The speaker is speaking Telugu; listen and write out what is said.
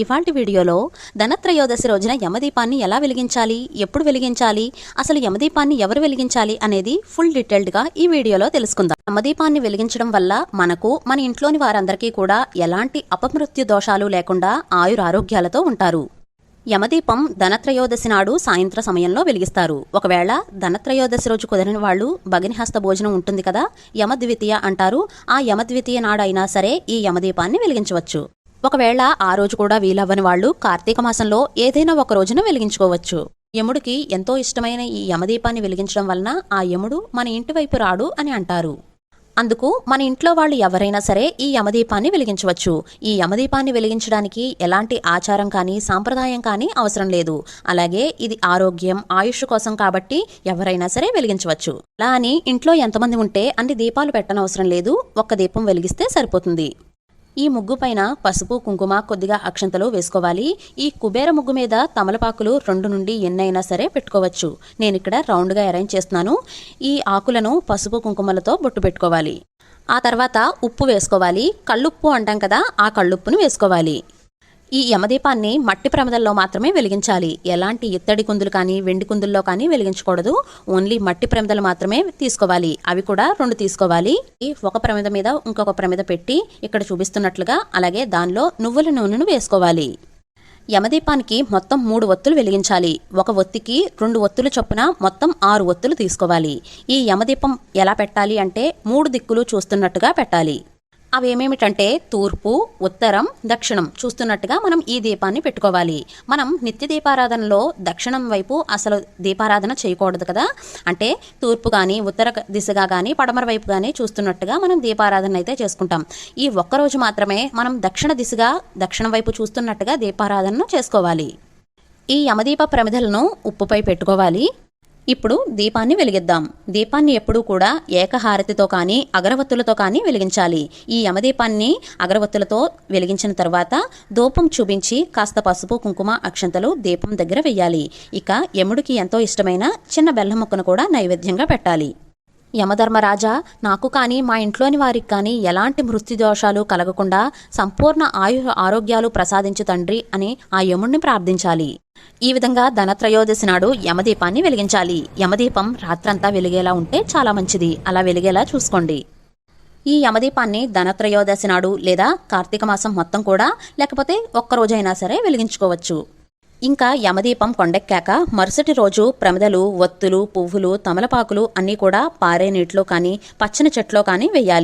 ఇవాల్టి వీడియోలో ధనత్రయోదశి రోజున యమదీపాన్ని ఎలా వెలిగించాలి, ఎప్పుడు వెలిగించాలి, అసలు యమదీపాన్ని ఎవరు వెలిగించాలి అనేది ఫుల్ డీటెయిల్డ్గా ఈ వీడియోలో తెలుసుకుందాం. యమదీపాన్ని వెలిగించడం వల్ల మనకు, మన ఇంట్లోని వారందరికీ కూడా ఎలాంటి అపమృత్యు దోషాలు లేకుండా ఆయురారోగ్యాలతో ఉంటారు. యమదీపం ధనత్రయోదశి నాడు సాయంత్ర సమయంలో వెలిగిస్తారు. ఒకవేళ ధనత్రయోదశి రోజు కుదరని వాళ్ళు భగినిహస్త భోజనం ఉంటుంది కదా, యమద్వితీయ అంటారు. ఆ యమద్వితీయ నాడు అయినా సరే ఈ యమదీపాన్ని వెలిగించవచ్చు. ఒకవేళ ఆ రోజు కూడా వీలవ్వని వాళ్ళు కార్తీక మాసంలో ఏదైనా ఒక రోజున వెలిగించుకోవచ్చు. యముడికి ఎంతో ఇష్టమైన ఈ యమదీపాన్ని వెలిగించడం వలన ఆ యముడు మన ఇంటి వైపు రాడు అని అంటారు. అందుకు మన ఇంట్లో వాళ్ళు ఎవరైనా సరే ఈ యమదీపాన్ని వెలిగించవచ్చు. ఈ యమదీపాన్ని వెలిగించడానికి ఎలాంటి ఆచారం కానీ సాంప్రదాయం కానీ అవసరం లేదు. అలాగే ఇది ఆరోగ్యం, ఆయుష్ కోసం కాబట్టి ఎవరైనా సరే వెలిగించవచ్చు. అలా అని ఇంట్లో ఎంతమంది ఉంటే అన్ని దీపాలు పెట్టనవసరం లేదు. ఒక్క దీపం వెలిగిస్తే సరిపోతుంది. ఈ ముగ్గు పైన పసుపు, కుంకుమ, కొద్దిగా అక్షంతలు వేసుకోవాలి. ఈ కుబేర ముగ్గు మీద తమలపాకులు 2 నుండి ఎన్నైనా సరే పెట్టుకోవచ్చు. నేను ఇక్కడ రౌండ్గా అరేంజ్ చేస్తున్నాను. ఈ ఆకులను పసుపు కుంకుమలతో బొట్టు పెట్టుకోవాలి. ఆ తర్వాత ఉప్పు వేసుకోవాలి. కళ్ళుప్పు అంటాం కదా, ఆ కళ్ళుప్పును వేసుకోవాలి. ఈ యమదీపాన్ని మట్టి ప్రమిదల్లో మాత్రమే వెలిగించాలి. ఎలాంటి ఇత్తడి కుందులు కానీ వెండి కుందుల్లో కానీ వెలిగించకూడదు. ఓన్లీ మట్టి ప్రమిదలు మాత్రమే తీసుకోవాలి. అవి కూడా 2 తీసుకోవాలి. ఈ ఒక ప్రమిద మీద ఇంకొక ప్రమిద పెట్టి ఇక్కడ చూపిస్తున్నట్లుగా అలాగే దానిలో నువ్వుల నూనెను వేసుకోవాలి. యమదీపానికి మొత్తం 3 ఒత్తులు వెలిగించాలి. ఒక ఒత్తికి 2 ఒత్తులు చొప్పున మొత్తం 6 ఒత్తులు తీసుకోవాలి. ఈ యమదీపం ఎలా పెట్టాలి అంటే 3 దిక్కులు చూస్తున్నట్టుగా పెట్టాలి. అవేమేమిటంటే తూర్పు, ఉత్తరం, దక్షిణం చూస్తున్నట్టుగా మనం ఈ దీపాన్ని పెట్టుకోవాలి. మనం నిత్య దీపారాధనలో దక్షిణం వైపు అసలు దీపారాధన చేయకూడదు కదా, అంటే తూర్పు కానీ ఉత్తర దిశగా కానీ పడమర వైపు కానీ చూస్తున్నట్టుగా మనం దీపారాధన అయితే చేసుకుంటాం. ఈ ఒక్కరోజు మాత్రమే మనం దక్షిణ దిశగా దక్షిణం వైపు చూస్తున్నట్టుగా దీపారాధనను చేసుకోవాలి. ఈ యమదీప ప్రమిదలను ఉప్పుపై పెట్టుకోవాలి. ఇప్పుడు దీపాన్ని వెలిగిద్దాం. దీపాన్ని ఎప్పుడూ కూడా ఏకహారతితో కానీ అగరవత్తులతో కానీ వెలిగించాలి. ఈ యమదీపాన్ని అగరవత్తులతో వెలిగించిన తర్వాత ధూపం చూపించి కాస్త పసుపు, కుంకుమ, అక్షంతలు దీపం దగ్గర వెయ్యాలి. ఇక యముడికి ఎంతో ఇష్టమైన చిన్న బెల్లం ముక్కను కూడా నైవేద్యంగా పెట్టాలి. యమధర్మరాజా, నాకు కానీ మా ఇంట్లోని వారికి కానీ ఎలాంటి మృత్యుదోషాలు కలగకుండా సంపూర్ణ ఆరోగ్యాలు ప్రసాదించు తండ్రి అని ఆ యముడిని ప్రార్థించాలి. ఈ విధంగా ధనత్రయోదశి నాడు యమదీపాన్ని వెలిగించాలి. యమదీపం రాత్రంతా వెలిగేలా ఉంటే చాలా మంచిది. అలా వెలిగేలా చూసుకోండి. ఈ యమదీపాన్ని ధనత్రయోదశి నాడు లేదా కార్తీక మాసం మొత్తం కూడా, లేకపోతే ఒక్కరోజైనా సరే వెలిగించుకోవచ్చు. ఇంకా యమదీపం కొండెక్కాక మరుసటి రోజు ప్రమిదలు, ఒత్తులు, పువ్వులు, తమలపాకులు అన్నీ కూడా పారే నీటిలో కానీ పచ్చని చెట్లో కానీ వెయ్యాలి.